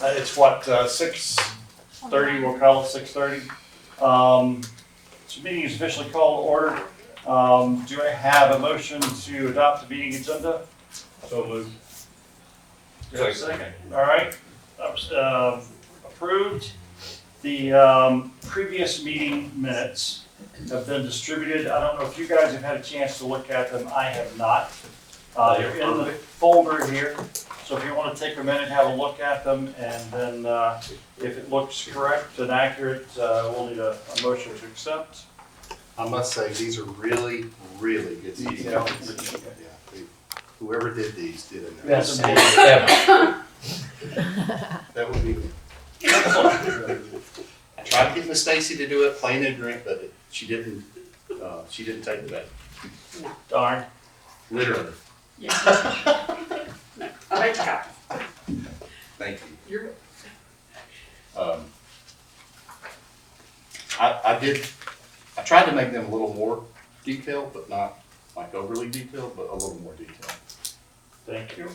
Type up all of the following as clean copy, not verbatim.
It's what, 6:30, we'll call it 6:30. So meeting is officially called to order. Do I have a motion to adopt the meeting agenda? So moved. Do I have a second? All right, approved. The previous meeting minutes have been distributed. I don't know if you guys have had a chance to look at them. I have not. They're in the folder here. So if you want to take a minute, have a look at them, and then if it looks correct and accurate, we'll need a motion to accept. I must say, these are really, really good. Detail. Whoever did these did it. That's That would be. I tried to get Miss Stacy to do it plain ignorant, but she didn't take the bait. Darn. Literally. I'll make a copy. Thank you. You're I tried to make them a little more detailed, but not like overly detailed, but a little more detailed. Thank you.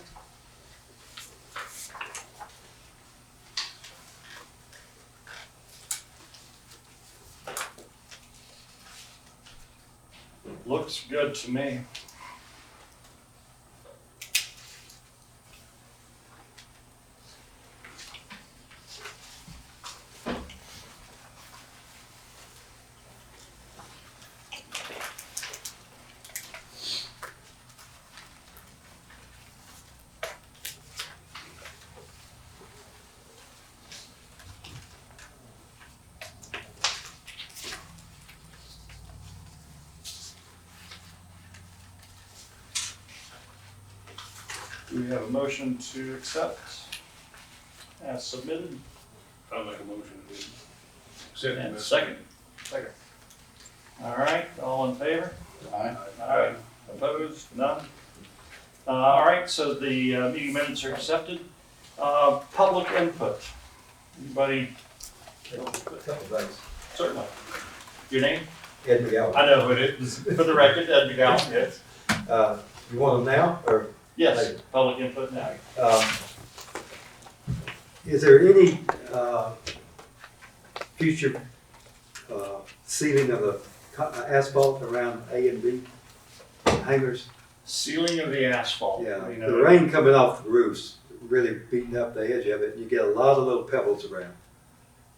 Looks good to me. Do we have a motion to accept as submitted? I'll make a motion to accept. And second? Second. All right, all in favor? Aye. Aye. Opposed? None? All right, so the meeting minutes are accepted. Public input. Anybody? A couple things. Certainly. Your name? Ed McGowan. I know who it is. For the record, Ed McGowan, yes. You want them now, or? Yes, Later. public input now. Is there any future sealing of the asphalt around A and B hangars? Sealing of the asphalt. Yeah, You the know, rain coming off the roofs really beating up the edge of it, and you get a lot of little pebbles around.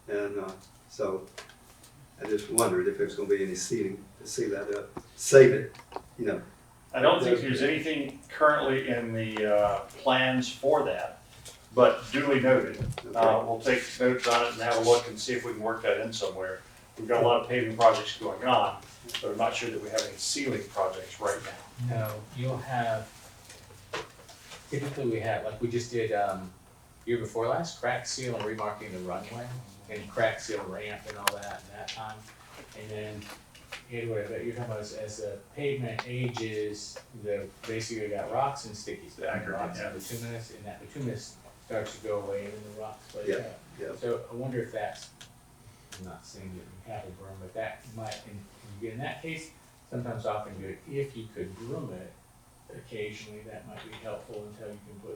And so I just wondered if there's going to be any sealing to seal that up, save it, you know. I don't think there's anything currently in the plans for that, but duly noted. Okay. We'll take notes on it and have a look and see if we can work that in somewhere. We've got a lot of paving projects going on, but I'm not sure that we have any sealing projects right now. No, you'll have, typically we have, like we just did, year before last, crack seal and remarking the runway, and crack seal ramp and all that in that time. And then, anyway, but you're talking about as the pavement ages, basically got rocks and stickies. The aggregate, Rocks yeah. and bituminous, and that bituminous starts to go away and then the rocks play Yeah, out. yeah. So I wonder if that's, I'm not saying that you have to broom, but that might, in that case, sometimes often good, if you could broom it occasionally, that might be helpful until you can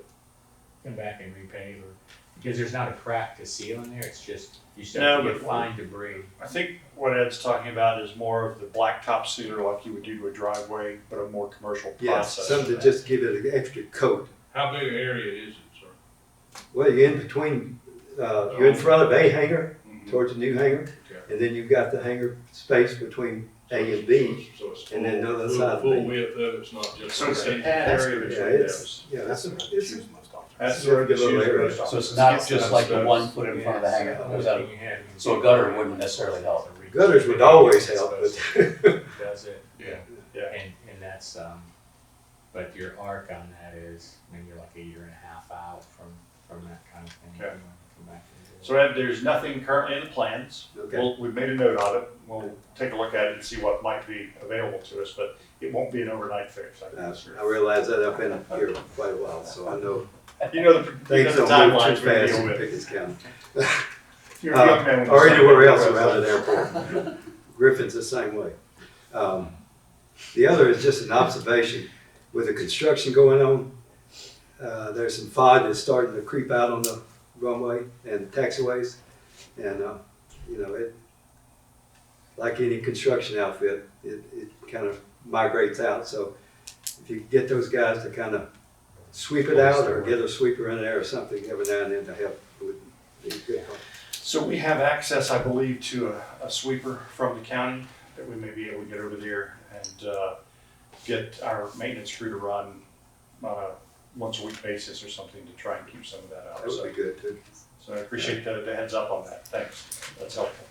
come back and repave, or, because there's not a crack to seal in there, it's just, you start to get fine debris. I think what Ed's talking about is more of the blacktop sealer like you would do to a driveway, but a more commercial Yeah, process. something to just give it an extra coat. How big an area is it, sir? Well, you're in between, you're in front of A hangar, Mhm. towards the new hangar, Okay. and then you've got the hangar space between A and B. So it's And then the other full- side of Full it. width of it's not just. So it's a pad That's- area yeah, between it's- those. Yeah, That's that's the it's choose most often. That's Yeah, where the good little shoes area. are. So it's not just like the 1 foot in front of the hangar, so a gutter wouldn't necessarily help. gutters would always help, but Does it? Yeah. Yeah. And that's, but your arc on that is maybe like a year and a half out from that kind of thing. Okay. Come back and do it. So Ed, there's nothing currently in the plans. Okay. We've made a note of it. We'll take a look at it and see what might be available to us, but it won't be an overnight fix. I can assure I realize that I've been here quite a while, so I know you. You know the things don't move timelines too we fast deal in with. Pickens County. You're a young man when you Or start anywhere else getting around those. an airport. Griffin's the same way. The other is just an observation. With the construction going on, there's some fog that's starting to creep out on the runway and taxiways. And, you know, it, like any construction outfit, it kind of migrates out. So if you get those guys to kind of sweep it out or get a sweeper in there or something every now and then to help, it would be good. So we have access, I believe, to a sweeper from the county that we may be able to get over there and get our maintenance crew to run on a once-a-week basis or something to try and keep some of that out. That would be good too. So I appreciate the heads up on that. Thanks. That's helpful.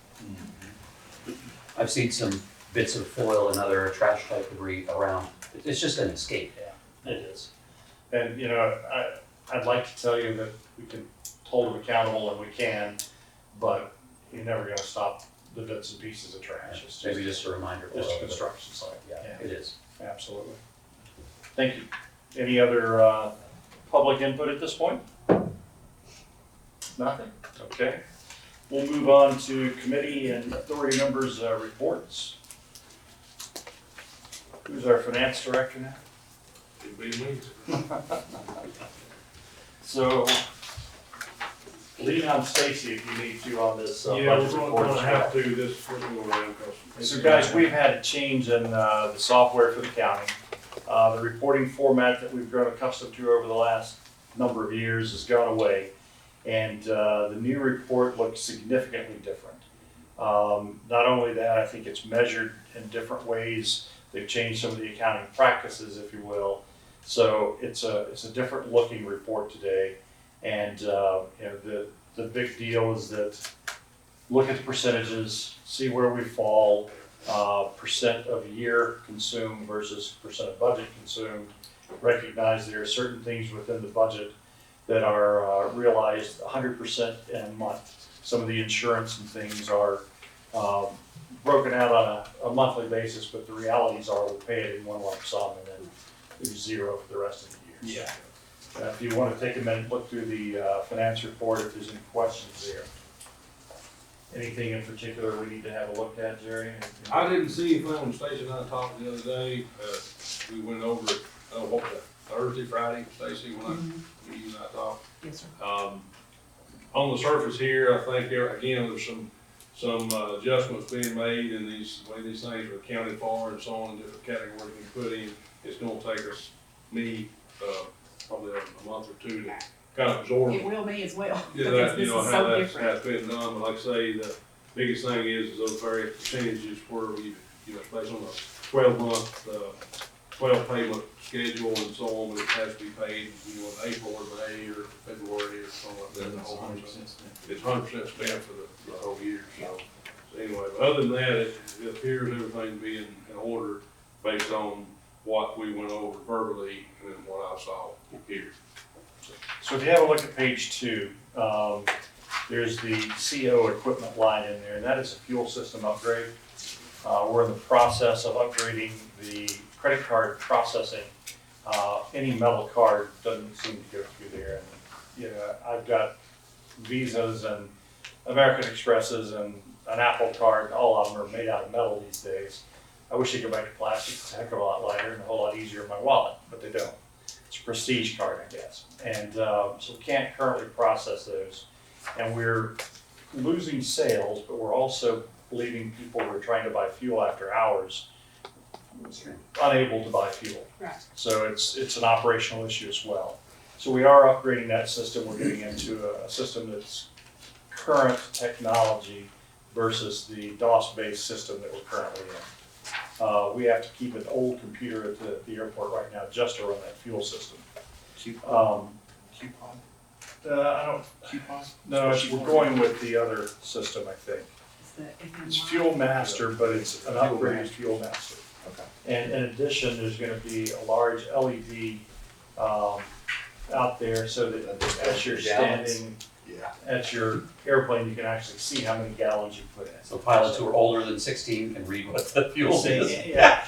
I've seen some bits of foil and other trash type debris around. It's just an escape. Yeah, it is. And, you know, I'd like to tell you that we can hold them accountable and we can, but you're never gonna stop the bits and pieces of trash. It's Maybe just a reminder. just a construction site. Yeah, it is. Absolutely. Thank you. Any other public input at this point? Nothing? Okay. We'll move on to committee and authority members' reports. Who's our finance director now? It'd be me. So, lean on Stacy if you need to on this Yeah, budget we're report. gonna have to this go around. So guys, we've had a change in the software for the county. The reporting format that we've grown accustomed to over the last number of years has gone away. And the new report looks significantly different. Not only that, I think it's measured in different ways. They've changed some of the accounting practices, if you will. So it's a different looking report today. And you know, the big deal is that look at the percentages, see where we fall, percent of year consumed versus percent of budget consumed. Recognize there are certain things within the budget that are realized 100% in a month. Some of the insurance and things are broken out on a monthly basis, but the realities are we pay it in one lump sum and then there's zero for the rest of the year. Yeah. If you want to take a minute, look through the finance report if there's any questions there. Anything in particular we need to have a look at, Jerry? I didn't see anything when Stacy and I talked the other day. We went over it, what was it, Thursday, Friday, Stacy, when you and I talked. Yes, sir. On the surface here, I think there, again, there's some adjustments being made in these, the way these things are accounted for and so on, different categories we put in. It's gonna take us, probably a month or two to kind of absorb. It will be as well, Yeah, because that, this you know, is how so that's, different. how it's been done, but like I say, the biggest thing is those various percentages where we, you know, it's based on a 12-month, 12 payment schedule and so on, but it has to be paid, you know, in April or May or February or something like that. The whole 100%. It's 100% spent for the whole year, so anyway, but other than that, it appears everything to be in order based on what we went over verbally and then what I saw here. So if you have a look at page 2, there's the CO equipment line in there, and that is a fuel system upgrade. We're in the process of upgrading the credit card processing. Any metal card doesn't seem to go through there. And, you know, I've got Visas and American Expresses and an Apple card, all of them are made out of metal these days. I wish they'd go back to plastic, it's a heck of a lot lighter and a whole lot easier in my wallet, but they don't. It's a prestige card, I guess. And so we can't currently process those. And we're losing sales, but we're also leaving people who are trying to buy fuel after hours unable to buy fuel. Right. So it's an operational issue as well. So we are upgrading that system. We're getting into a system that's current technology versus the DOS-based system that we're currently in. We have to keep an old computer at the airport right now just to run that fuel system. I don't. No, we're going with the other system, I think. It's the FM It's line. Fuel Master, but it's an Fuel upgraded Master. Fuel Master. Okay. And in addition, there's gonna be a large LED out there so that as you're standing Yeah. at your airplane, you can actually see how many gallons you put in. So pilots who are older than 16 can read what the fuel is. Yeah,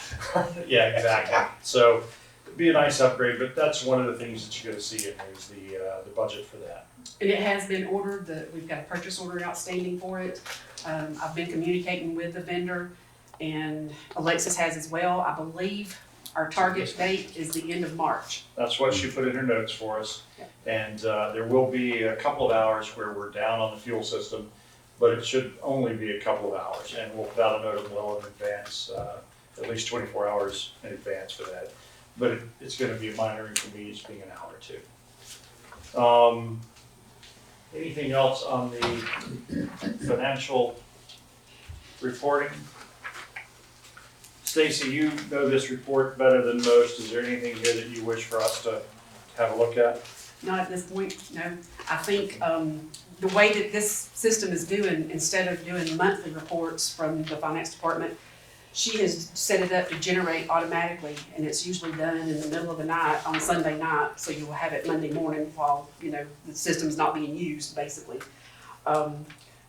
yeah, exactly. So it'd be a nice upgrade, but that's one of the things that you're gonna see in there is the budget for that. And it has been ordered, we've got a purchase order outstanding for it. I've been communicating with the vendor, and Alexis has as well. I believe Our target date is the end of March. That's what she put in her notes for us. And there will be a couple of hours where we're down on the fuel system, but it should only be a couple of hours. And we'll put out a note well in advance, at least 24 hours in advance for that. But it's gonna be a minor inconvenience being an hour or two. Anything else on the financial reporting? Stacy, you know this report better than most. Is there anything here that you wish for us to have a look at? Not at this point, no. I think the way that this system is doing, instead of doing monthly reports from the finance department, she has set it up to generate automatically, and it's usually done in the middle of the night on Sunday night, so you'll have it Monday morning while, the system's not being used, basically.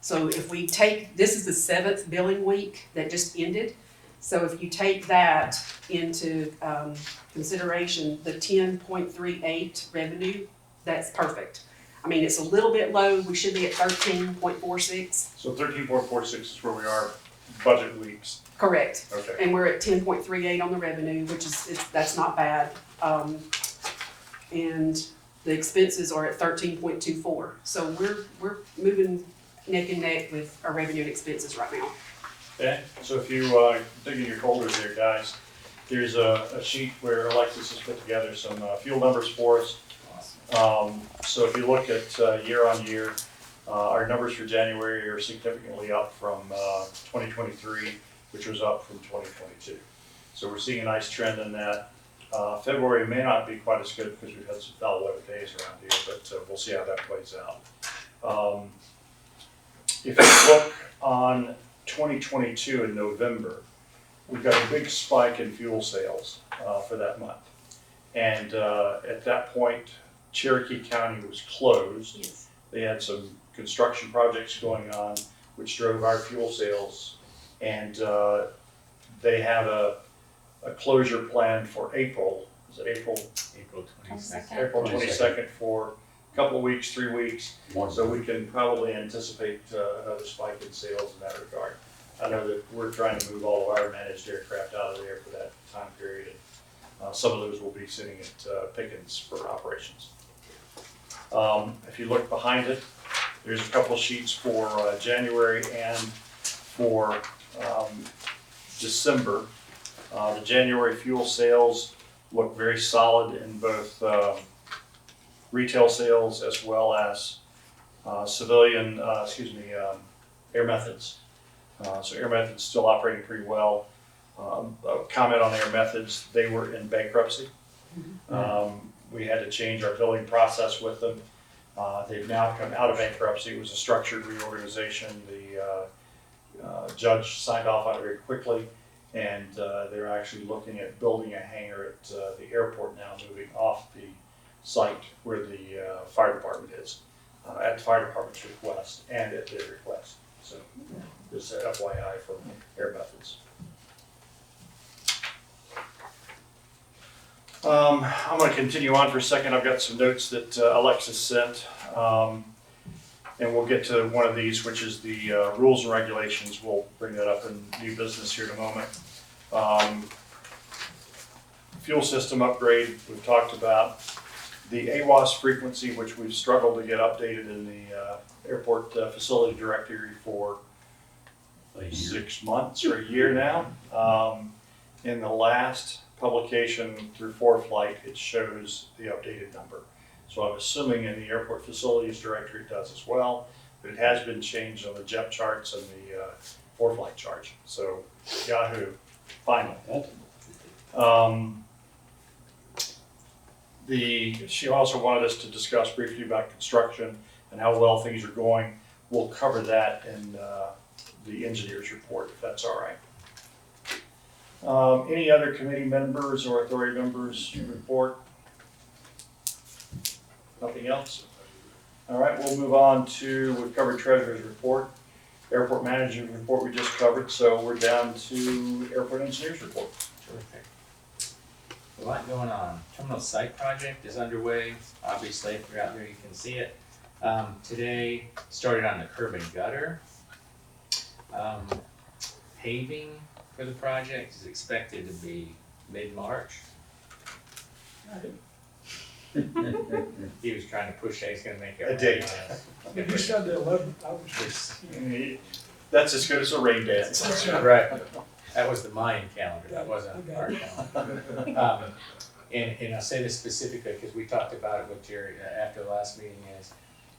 So if we take, this is the 7th billing week that just ended, so if you take that into consideration, the 10.38 revenue, that's perfect. I mean, it's a little bit low, we should be at 13.46. So 13.46 is where we are budget weeks. Correct. Okay. And we're at 10.38 on the revenue, which that's not bad. And the expenses are at 13.24. So we're moving neck and neck with our revenue and expenses right now. Okay, so if you dig in your folders there, guys, there's a sheet where Alexis has put together some fuel numbers for us. So if you look at year on year, our numbers for January are significantly up from 2023, which was up from 2022. So we're seeing a nice trend in that. February may not be quite as good because we've had some foul weather days around here, but we'll see how that plays out. If you look on 2022 in November, we've got a big spike in fuel sales for that month. And at that point, Cherokee County was closed. Yes. They had some construction projects going on, which drove our fuel sales. And they have a closure plan for April. Is it April? April 22nd. April 22nd for a couple of weeks, 3 weeks. So we can probably anticipate another spike in sales in that regard. I know that we're trying to move all of our managed aircraft out of there for that time period. And some of those will be sitting at Pickens for operations. If you look behind it, there's a couple of sheets for January and for December. The January fuel sales look very solid in both retail sales as well as civilian, Air Methods. So Air Methods still operating pretty well. A comment on Air Methods, they were in bankruptcy. We had to change our billing process with them. They've now come out of bankruptcy. It was a structured reorganization. The judge signed off on it very quickly, and they're actually looking at building a hangar at the airport now, moving off the site where the fire department is, at the fire department's request and at their request. So just FYI for Air Methods. I'm going to continue on for a second. I've got some notes that Alexis sent, and we'll get to one of these, which is the rules and regulations. We'll bring that up in new business here in a moment. Fuel system upgrade, we've talked about. The AWAS frequency, which we've struggled to get updated in the airport facility directory for 6 months or a year now. In the last publication through ForeFlight, it shows the updated number. So I'm assuming in the airport facilities directory it does as well, but it has been changed on the JEP charts and the ForeFlight chart. So Yahoo, finally. She also wanted us to discuss briefly about construction and how well things are going. We'll cover that in the engineer's report, if that's all right. Any other committee members or authority members report? Nothing else? All right, we'll move on to, we've covered treasurer's report, airport manager's report we just covered, so we're down to airport engineer's report. Terrific. A lot going on. Terminal site project is underway. Obviously, if you're out there, you can see it. Today, started on the curb and gutter. Paving for the project is expected to be mid-March. He was trying to push that, he's gonna make it. A date. If you said the 11th, I was just. That's as good as a rain dance. Right, that was the Mayan calendar, that wasn't Okay. our calendar. And I say this specifically because we talked about it with Jerry after the last meeting, is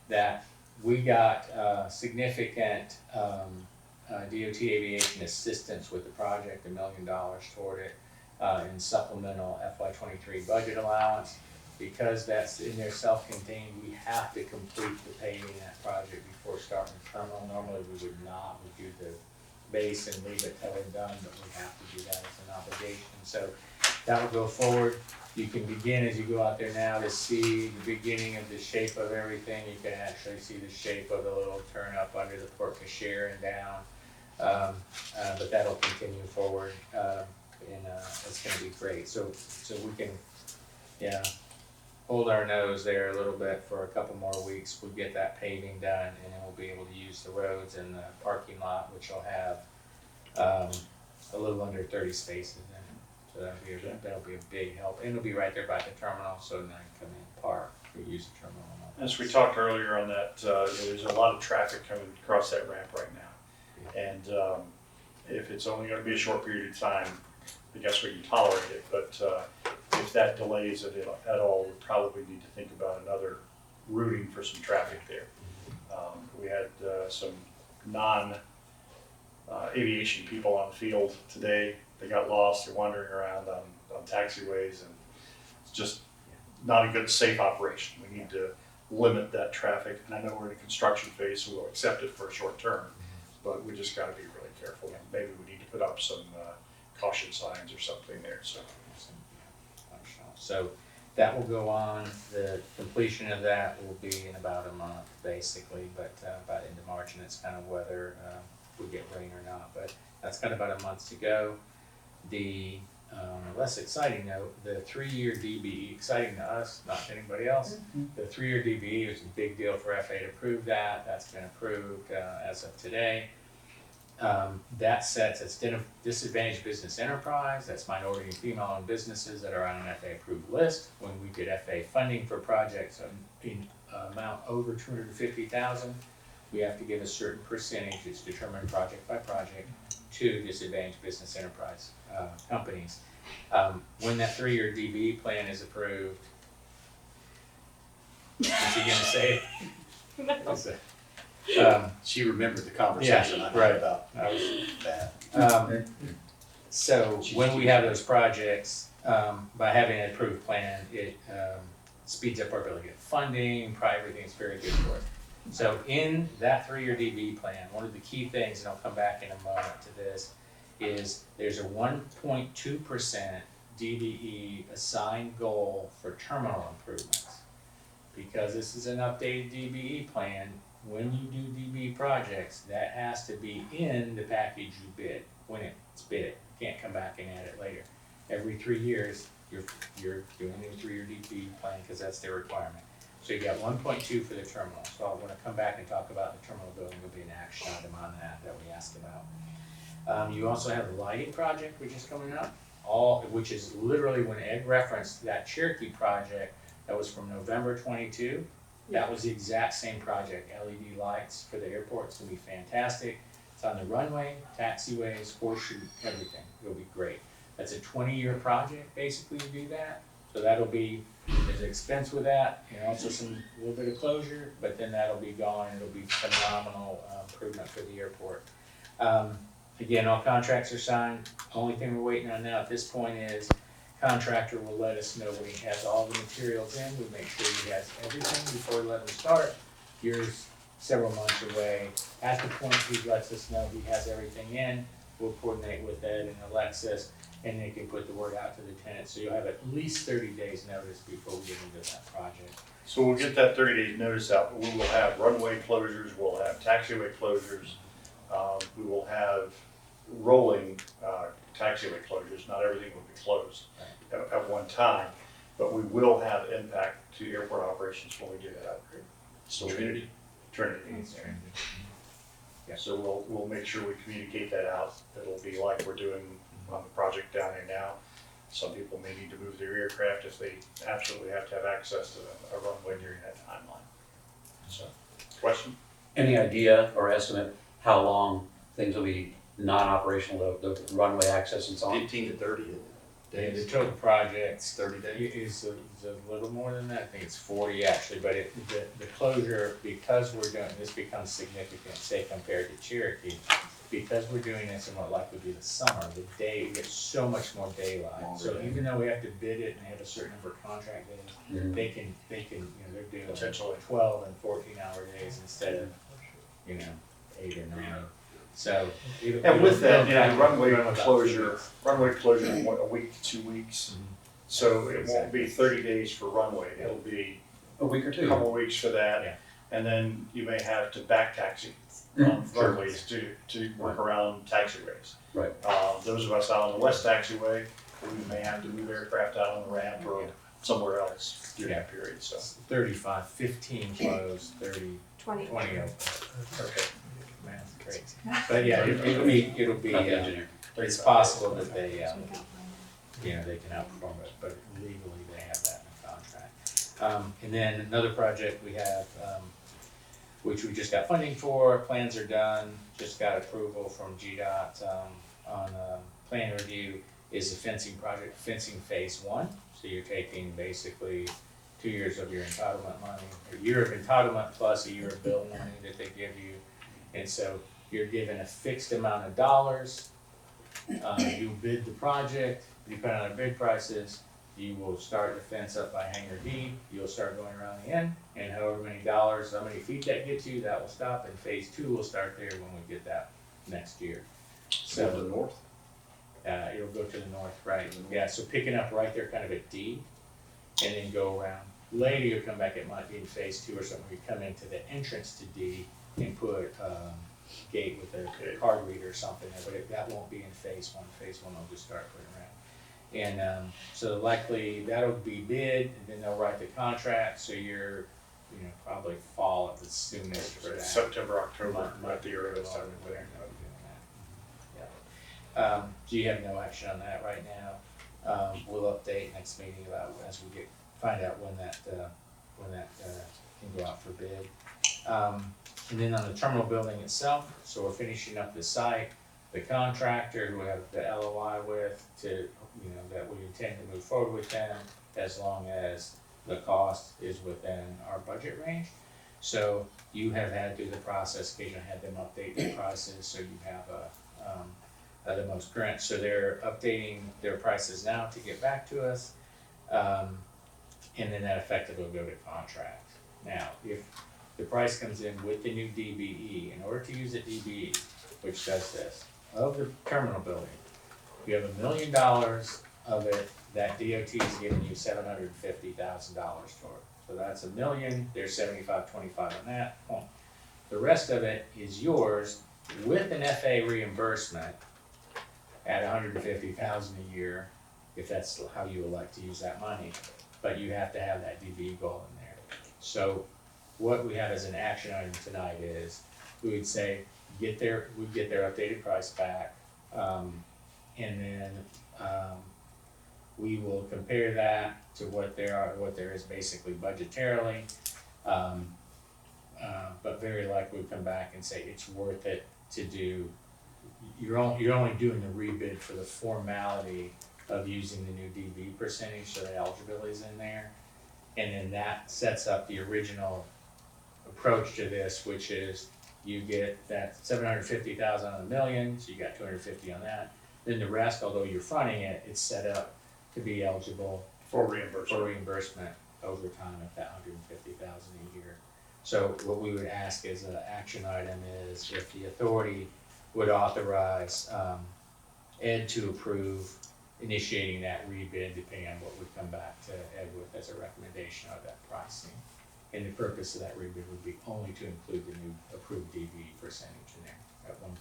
that we got significant DOT aviation assistance with the project, $1 million toward it, in supplemental FY23 budget allowance. Because that's in there self-contained, we have to complete the paving of that project before starting the terminal. Normally we would not, we do the base and leave it till we're done, but we have to do that as an obligation. So that will go forward. You can begin, as you go out there now, to see the beginning of the shape of everything. You can actually see the shape of the little turn up under the porte cochere and down. But that'll continue forward, and it's gonna be great. So we can, hold our nose there a little bit for a couple more weeks. We'll get that paving done, and then we'll be able to use the roads and the parking lot, which will have a little under 30 spaces in it. So that'll be a big help. And it'll be right there by the terminal, so then I can come in, park, we use the terminal. As we talked earlier on that, there's a lot of traffic coming across that ramp right now. And if it's only gonna be a short period of time, I guess we can tolerate it, but if that delays it at all, we probably need to think about another routing for some traffic there. We had some non-aviation people on the field today. They got lost, they're wandering around on taxiways, and it's just not a good, safe operation. We need to limit that traffic, and I know we're in a construction phase, so we'll accept it for a short term, but we just gotta be really careful. Maybe we need to put up some caution signs or something there, so. So that will go on. The completion of that will be in about a month, basically, but about into March, and it's kind of whether we get rain or not. But that's got about a month to go. The less exciting note, the 3-year DBE, exciting to us, not to anybody else. The 3-year DBE was a big deal for FAA to approve that. That's been approved as of today. That sets its disadvantaged business enterprise, that's minority and female-owned businesses that are on an FAA approved list. When we get FAA funding for projects in amount over $250,000, we have to give a certain percentage, it's determined project by project, to disadvantaged business enterprise companies. When that 3-year DBE plan is approved, is he gonna say it? She remembered the conversation I right. had about that. So when we have those projects, by having an approved plan, it speeds up our ability to get funding, probably everything's very good for it. So in that 3-year DB plan, one of the key things, and I'll come back in a moment to this, is there's a 1.2% DBE assigned goal for terminal improvements. Because this is an updated DBE plan, when you do DB projects, that has to be in the package you bid, when it's bid. You can't come back and add it later. Every 3 years, you're doing a 3-year DB plan because that's their requirement. So you got 1.2 for the terminal. So I want to come back and talk about the terminal building. There'll be an action item on that we asked about. You also have the lighting project, which is coming up, which is literally when Ed referenced that Cherokee project that was from November 22. That was the exact same project, LED lights for the airport. It's gonna be fantastic. It's on the runway, taxiways, horseshoe, everything. It'll be great. That's a 20-year project, basically, to do that. So that'll be, there's an expense with that, and also some little bit of closure, but then that'll be gone. It'll be phenomenal improvement for the airport. Again, all contracts are signed. Only thing we're waiting on now at this point is contractor will let us know when he has all the materials in. We'll make sure he has everything before we let him start. Here's several months away. At the point he lets us know he has everything in, we'll coordinate with Ed and Alexis, and they can put the word out to the tenant. So you'll have at least 30 days notice before we get into that project. So we'll get that 30 days notice out, but we will have runway closures, we'll have taxiway closures, we will have rolling taxiway closures. Not everything will be closed at one time, but we will have impact to airport operations when we do that upgrade. So Trinity. Yeah. So we'll make sure we communicate that out. It'll be like we're doing on the project down there now. Some people may need to move their aircraft if they absolutely have to have access to a runway during that timeline. So, question? Any idea or estimate how long things will be non-operational, the runway access and so on? 15 to 30 The days. total project It's 30 days. is a little more than that, I think it's 40 actually, but the closure, because we're doing, this becomes significant, say compared to Cherokee, because we're doing this in what likely be the summer, the day, we get so much more daylight. Longer So day. even though we have to bid it and have a certain number of contract days, Mhm. they can, you know, they're doing Potentially. 12 and 14-hour days instead of, you know, 8 or 9. So. And with that, it'll- the runway it'll about 2 closure, weeks. runway closure in a week to 2 weeks. So it won't be 30 days for runway, it'll be A week or a two? couple of weeks for that. Yeah. And then you may have to back taxi Mhm, on sure. runways to work around taxiways. Right. Those of us out on the west taxiway, we may have to move aircraft out on the ramp or somewhere else during that period, so. 35, 15 closed, 30, 20. 20 open. Okay. Math, great. But yeah, it'll be, Not the engineer. it's possible that they, you know, they can outperform it, but legally they have that in the contract. And then another project we have, which we just got funding for, plans are done, just got approval from GDOT, on, plan review, is the fencing project, fencing phase 1. So you're taking basically 2 years of your entitlement money, a year of entitlement plus a year of bill money that they give you. And so you're given a fixed amount of dollars. You bid the project, depending on the bid prices, you will start the fence up by Hangar D, you'll start going around the end, and however many dollars, how many feet that gets you, that will stop, and phase 2 will start there when we get that next year. So the north. It'll go to the north, right, yeah, so picking up right there kind of at D, and then go around. Later, you'll come back, it might be in phase 2 or something, you come into the entrance to D and put, gate with a card reader or something, but that won't be in phase 1, phase 1 will just start putting around. And, so likely that'll be bid, and then they'll write the contract, so you're, you know, probably fall at the soonest for that. September, October, at the earliest. So you have no action on that right now. We'll update next meeting about, as we find out when that can go out for bid. And then on the terminal building itself, so we're finishing up the site, the contractor who we have the LOI with to, you know, that we intend to move forward with them as long as the cost is within our budget range. So you have had through the process, occasionally had them update their prices, so you have the most current, so they're updating their prices now to get back to us. And then that effectively will go to contract. Now, if the price comes in with the new DBE, in order to use a DBE, which does this, of the terminal building, you have $1 million of it that DOT is giving you $750,000 for. So that's $1 million, there's 75-25 on that point. The rest of it is yours with an FA reimbursement at $150,000 a year, if that's how you would like to use that money. But you have to have that DBE goal in there. So what we have as an action item tonight is, we would say, we'd get their updated price back, and then we will compare that to what there is basically budgetarily. But very likely we'll come back and say it's worth it to do, you're only doing the rebid for the formality of using the new DB percentage, so the eligibility is in there. And then that sets up the original approach to this, which is you get that 750,000 on $1 million, so you got 250 on that. Then the rest, although you're fronting it, it's set up to be eligible For reimbursement. over time at that 150,000 a year. So what we would ask as an action item is if the authority would authorize Ed to approve initiating that rebid, depending on what would come back to Ed with as a recommendation of that pricing. And the purpose of that rebid would be only to include the new approved DB percentage in there at 1.2.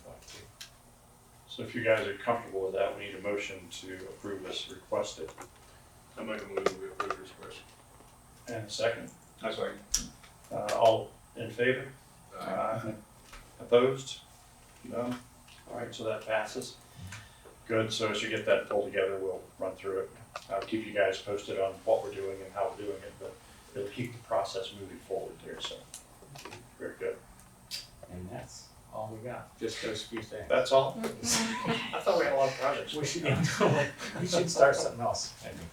So if you guys are comfortable with that, we need a motion to approve this requested. I make a move, we approve this question. And a second. That's right. All in favor? Opposed? No? All right, so that passes. Good, so as you get that pulled together, we'll run through it. I'll keep you guys posted on what we're doing and how we're doing it, but it'll keep the process moving forward there, so. Very good. And that's all we got, just those few things. That's all? I thought we had a lot of projects. We should start something else, I think.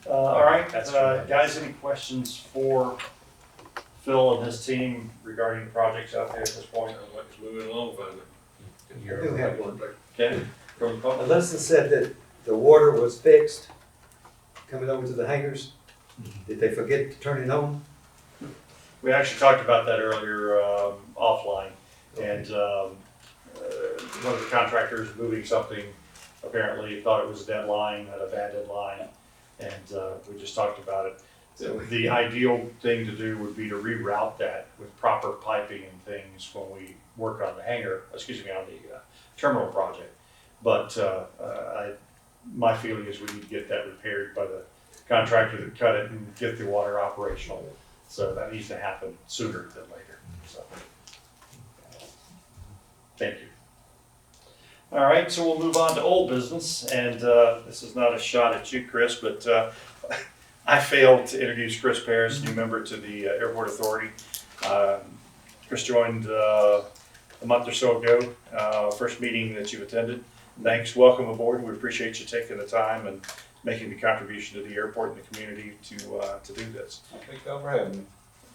All right, That's tremendous. guys, any questions for Phil and his team regarding the projects out there at this point? Sounds like it's moving along finally. I do have one. Okay, from the public? Alyssa said that the water was fixed coming over to the hangars. Did they forget to turn it on? We actually talked about that earlier, offline, and, one of the contractors moving something, apparently thought it was a deadline, an abandoned line, and, we just talked about it. The ideal thing to do would be to reroute that with proper piping and things when we work on the hangar, on the terminal project. But, my feeling is we need to get that repaired by the contractor that cut it and get the water operational. So that needs to happen sooner than later, so. Thank you. All right, so we'll move on to old business, and this is not a shot at you, Chris, but I failed to introduce Chris Paris, new member to the Airport Authority. Chris joined a month or so ago, first meeting that you've attended. Thanks, welcome aboard. We appreciate you taking the time and making the contribution to the airport and the community to do this. Thank y'all for having me.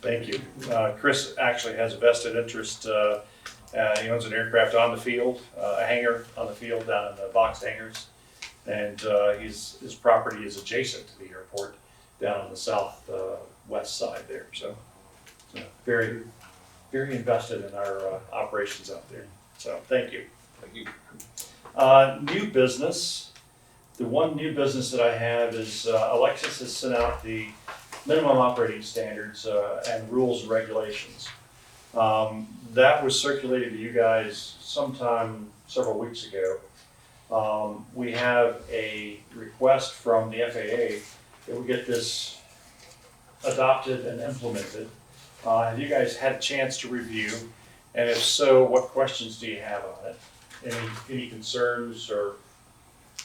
Thank you. Chris actually has a vested interest. He owns an aircraft on the field, a hangar on the field down in the boxed hangars. And his property is adjacent to the airport down on the south west side there. So very, very invested in our operations out there. So thank you. Thank you. New business. The one new business that I have is Alexis has sent out the minimum operating standards and rules and regulations. That was circulated to you guys sometime several weeks ago. We have a request from the FAA that we get this adopted and implemented. Have you guys had a chance to review? And if so, what questions do you have on it? Any concerns or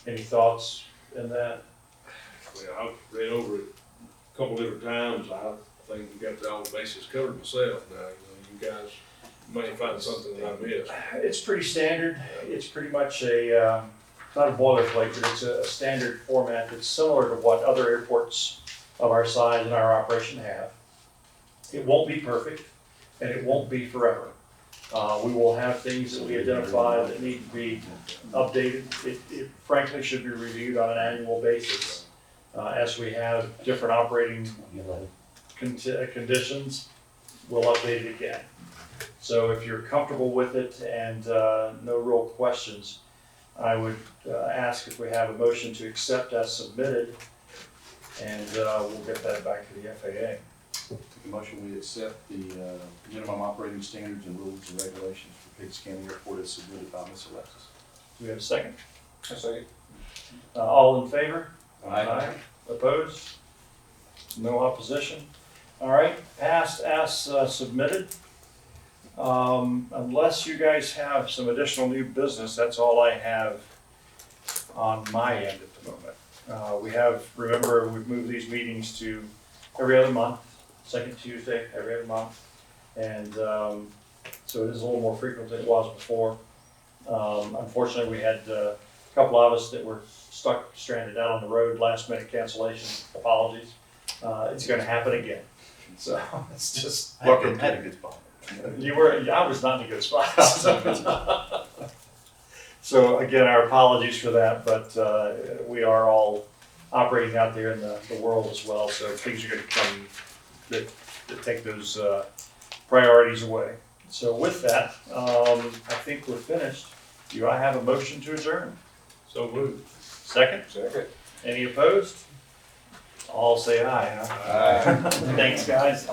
any thoughts in that? Well, I've read over it a couple different times. I think we got all the bases covered myself now. You guys may find something that I missed. It's pretty standard. It's pretty much a, not a boilerplate, but it's a standard format that's similar to what other airports of our size and our operation have. It won't be perfect, and it won't be forever. We will have things that we identify that need to be updated. It frankly should be reviewed on an annual basis. As we have different operating conditions, we'll update it again. So if you're comfortable with it and no real questions, I would ask if we have a motion to accept as submitted, and we'll get that back to the FAA. Take a motion, we accept the minimum operating standards and rules and regulations for Pickens County Airport as submitted by Ms. Alexis. Do we have a second? I say, All in favor? Aye. Opposed? No opposition? All right, passed as submitted. Unless you guys have some additional new business, that's all I have on my end at the moment. We have, remember, we've moved these meetings to every other month, second Tuesday, every other month. And so it is a little more frequent than it was before. Unfortunately, we had a couple of us that were stuck, stranded out on the road, last minute cancellation, apologies. It's gonna happen again. So it's just. Welcome, had a good spot. You were, I was not in a good spot. So again, our apologies for that, but we are all operating out there in the world as well, so things are gonna come that take those priorities away. So with that, I think we're finished. Do I have a motion to adjourn? so moved. Second? Second. Any opposed? All say aye, huh? Aye. Thanks, guys.